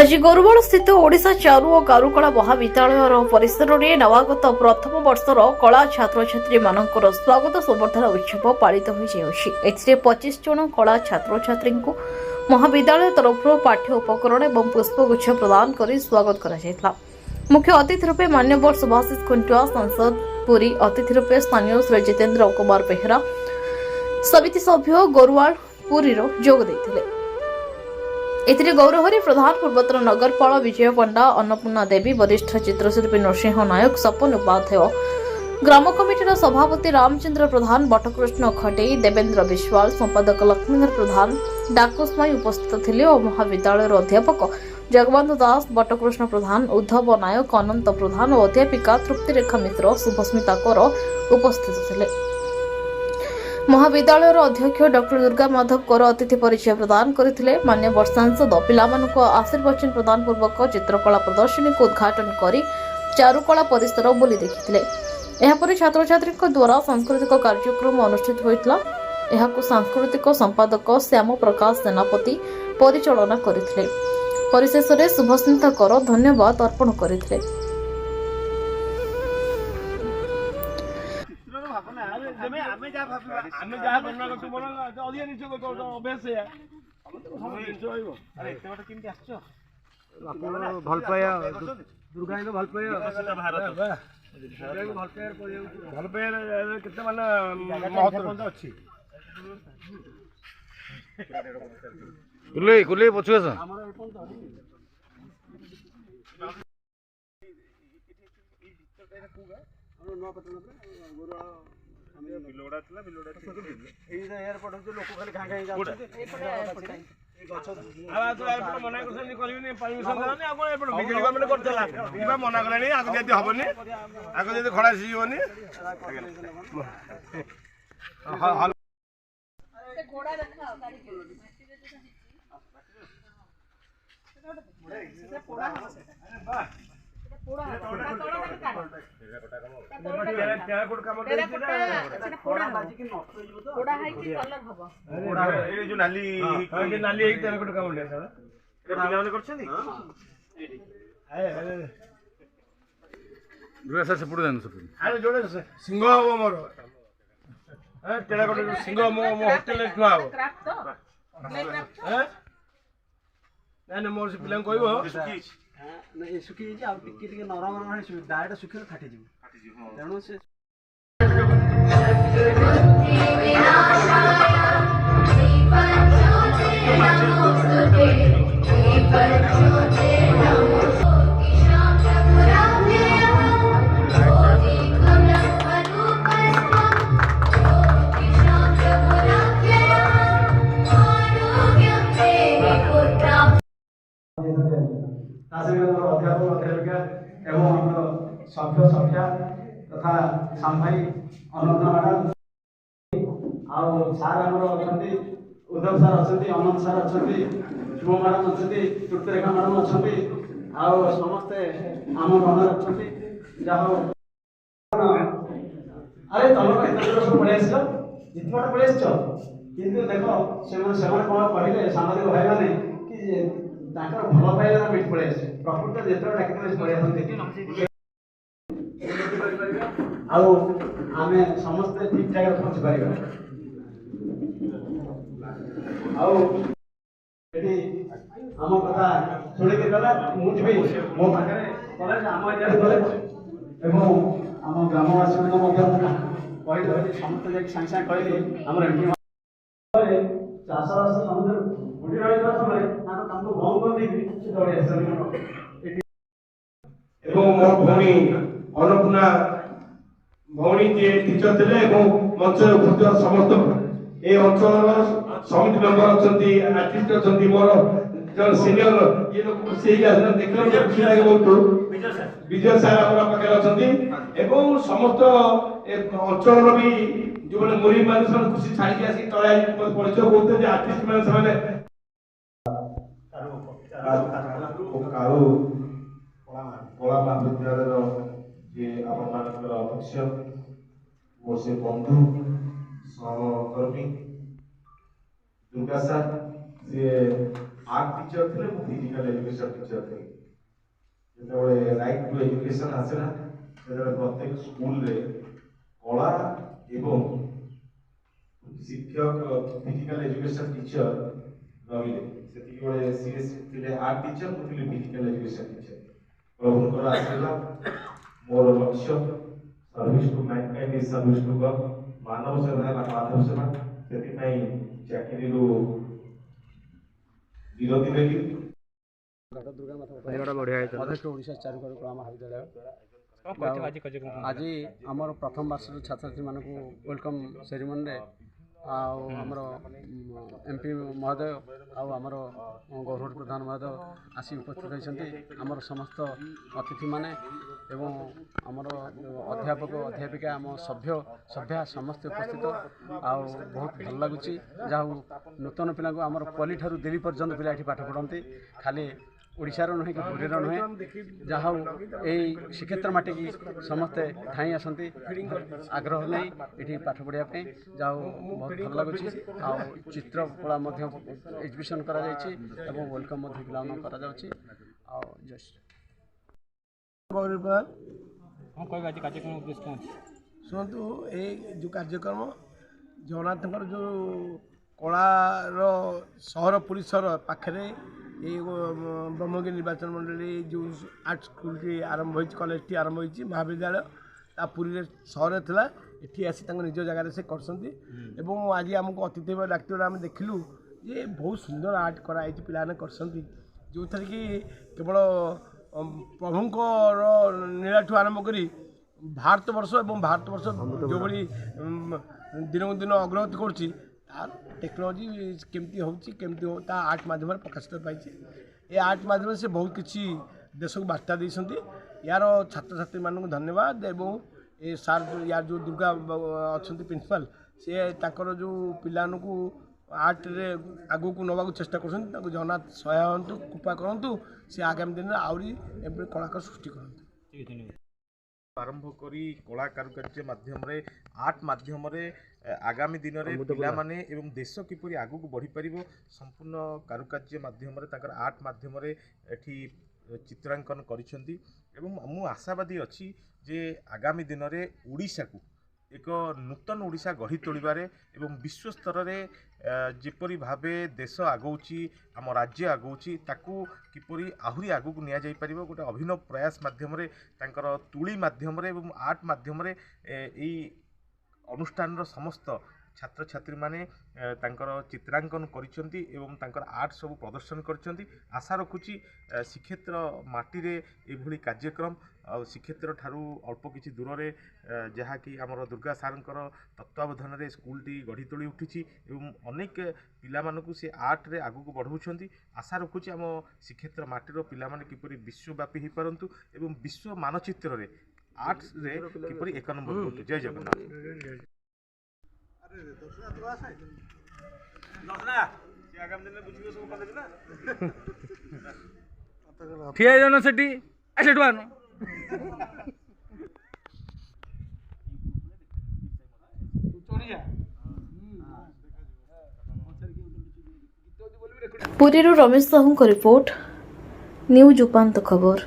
आज गौरवड़ स्थित ओडिशा चारु और कारुकला महाविद्यालय परिसर में नवागत प्रथम वर्षर कला छात्र छात्री मानकर स्वागत संबर्धना उत्सव पालित हो 25 जन कला छात्र छात्री महाविद्यालय तरफ पाठ्य उपकरण और पुष्पगुच्छ प्रदान कर स्वागत कर मुख्य अतिथि रूपे मान्यवर सुभाषिष खुंटुआ सांसद पुरी अतिथि रूपे स्थानीय श्री जितेन्द्र कुमार बेहरा समिति सभ्य गौरवाड़ पुरी जोग देते। एथिरे गौरहरी प्रधान पूर्वोत्तर नगरपाल विजय पंडा अन्नपूर्णा देवी वरिष्ठ चित्रशिल्पी नरसिंह नायक सपन उपाध्याय ग्राम कमिटीर सभापति रामचंद्र प्रधान बटकृष्ण खटेई देवेन्द्र विश्वाल संपादक लक्ष्मीधर प्रधान डाकुस्माई उपस्थित थे और महाविद्यालय अध्यापक जगबंधु दास बटकृष्ण प्रधान उद्धव नायक अनंत प्रधान और अध्यापिका तृप्तिरेखा मिश्र शुभस्मिता कर उपस्थित थे। महाविद्यालय अध्यक्ष डॉक्टर दुर्गा माधव कर अतिथि परिचय प्रदान करथिले। मान्यवर सांसद पिलामानक आशीर्वचन प्रदान पूर्वक चित्रकला प्रदर्शनी को उद्घाटन कर चारुकला परिसर बुली देखिथिले। एहापरि छात्र छात्री द्वारा सांस्कृतिक कार्यक्रम अनुष्ठित होइतला। एहाकु सांस्कृतिक संपादक श्याम प्रकाश सेनापति परिचालना करथिले। परिशेष रे शुभस्मिता कर धन्यवाद अर्पण करथिले। सिंह हम मोर सिंह मो होटेल मोर से पिला कह सुखी नरम डायरेक्ट सुखी फाटी तेणु से अध्यापक अध्यापिका एवं सभ्य सभ्या तथा साम्भाई अनंत मैडम सार उद्धव सार अच्छा अनंत सार अच्छा शुभ मैडम अच्छा तृप्तिरेखा मैडम अच्छा समस्ते आम मन अच्छा अरे तुम सब पढ़े जितने पढ़े कि देख से कौन कहले सामाजिक भाई मैंने कि भल पाइला मिट पड़े प्रकृत जिते डाक पड़े आम समस्ते ठीक ठाक पहुँची पार आम कथा शुणिक गला मुझे मो पाखे कलेज आम एरिया कलेज आम ग्रामवासी कही समस्त सागे सागे कहली आम चाषबास समझ बुढ़ी रही समय बंद कर मो भौणी अन्नपूर्णा भौणी जी टीचर थे मंच उपस्थित समस्त ए अंचल समिति मेम्बर अच्छा आर्टिस्ट अच्छा मोर जो सीनियर ये लोग खुशी देखने खुशी लगे बहुत विजय सार पाखे अच्छा समस्त अंचल भी जो मैंने मुरी मान खुशी छाड़ी आसिक तले परिचय कहते आर्टिस्ट मैंने कला महाविद्यालय जे आप अध्यक्ष मोर से बंधु सहकर्मी दुर्गा सार सी आर्ट टीचर थे फिजिकल एजुकेशन टीचर थे जो राइट टू एजुकेशन आसला प्रत्येक स्कूल रे कला एवं शिक्षक फिजिकल एजुकेशन टीचर रहिले सीएस थे आर्ट टीचर मुझे फिजिकल एजुकेशन टीचर प्रभुंकर आशीर्वाद मोर लक्ष्य service to mankind is service to God मानव सेवा है माधव सेवा से चाकरी विरोधी रही अध्यक्ष ओडिशा चारुकला कला महाविद्यालय आज आमर प्रथम वर्ष छात्र छात्री मानक वेलकम सेरेमनी आमर एमपी महोदय आमर गौरव प्रधान महोदय आसी उपस्थित होती आमर समस्त अतिथि माने एवं आमर अध्यापक अध्यापिका आम सभ्य सभ्या समस्त उपस्थित बहुत भल लगुच जहाँ नूतन पिला आमर पल्ली ठारू दिल्ली पर्यंत पिला पाठ पढ़ती खाली ओडिशार नुहे कि पुरीर नुहे जहाँ यही श्रीक्षेत्र माटी की समस्ते ठाई आसती आग्रह नहीं ये पाठ पढ़ापी जहाँ बहुत भल लगुच चित्रकला एग्जिबिशन वेलकम पिला शुणु ये जो कार्यक्रम जगन्नाथ जो कलार सहर पुरी सहर पाखे ये ब्रह्मगिरी निर्वाचन मंडली जो आर्ट स्कूल की आरंभ हो कॉलेज टी आरंभ हो महाविद्यालय ता पुरी सहर था ये आसी निज जगार से करसंती एवं आज आमको अतिथि डाक्तर आम देखिलु ये बहुत सुंदर आर्ट कराई पिलाने करसंती जो थी कि केवल प्रभुंकर नीला ठू आरंभ करी भारत वर्ष एवं भारत वर्ष जो भाई दिन को दिन अग्रगति करुच्ची टेक्नोलोजी केमती होमती हो आर्ट माध्यम प्रकाशित पाई ये आर्ट माध्यम से बहुत किसी देश को बार्ता देते यार छात्र छात्री मानक धन्यवाद एवं ये सार यार जो दुर्गा अच्छा प्रिंसिपाल सी ताकर जो पिलानू आर्ट रे आगू को नवा चेष्टा कर जगन्नाथ सहायता कृपा करूँ सी आगामी दिन में आहरी कलाकार सृष्टि करते आरंभ करी कला कारुकार्य माध्यम रे आर्ट माध्यम रे आगामी दिन में पिला माने एवं देश किपरि आगु को बढ़ी परिबो संपूर्ण कारुकार्य माध्यम रे ताकर आर्ट माध्यम रे एठी चित्रांकन करिसेंती एवं मु आशावादी अछि जे आगामी दिन में ओडिशा को एक नूतन ओडिशा गढ़ी तोड़बारे एवं विश्व स्तर में जेपरी भावे देश आगौची आम राज्य आगौची ताकू किपरि आहुरी आगू को निया जाई परिबो गोटे अभिनव प्रयास माध्यम रे तांकर तुली माध्यम रे एवं आर्ट माध्यम रे एई अनुष्ठान रो समस्त छात्र छात्री माने तांकर चित्रांकन करिसेंती एवं तांकर आर्ट सब प्रदर्शन करिसेंती आशा रखुची श्रीक्षेत्र माटी रे एभली कार्यक्रम आ श्रीक्षेत्र ठारू अल्प किछि दूर रे जहा कि हमर दुर्गा सारंकर तत्वावधान रे स्कूल टी गढ़ी तोली उठिछि एवं अनेक पिला मानकु से आर्ट रे आगु को बढ़ौछंती आशा रखुची हम श्रीक्षेत्र माटी रो पिला माने किपरि विश्वव्यापी हि परंतु एवं विश्व मानचित्र रे आर्ट रे किपरि एक नंबर करते जय जगन्नाथ ठिया जान सेठी सेठू आन पुरीରୁ ରମେଶ ସାହୁଙ୍କ ରିପୋର୍ଟ ନ୍ୟୁଜ୍ ଉପାନ୍ତ ଖବର।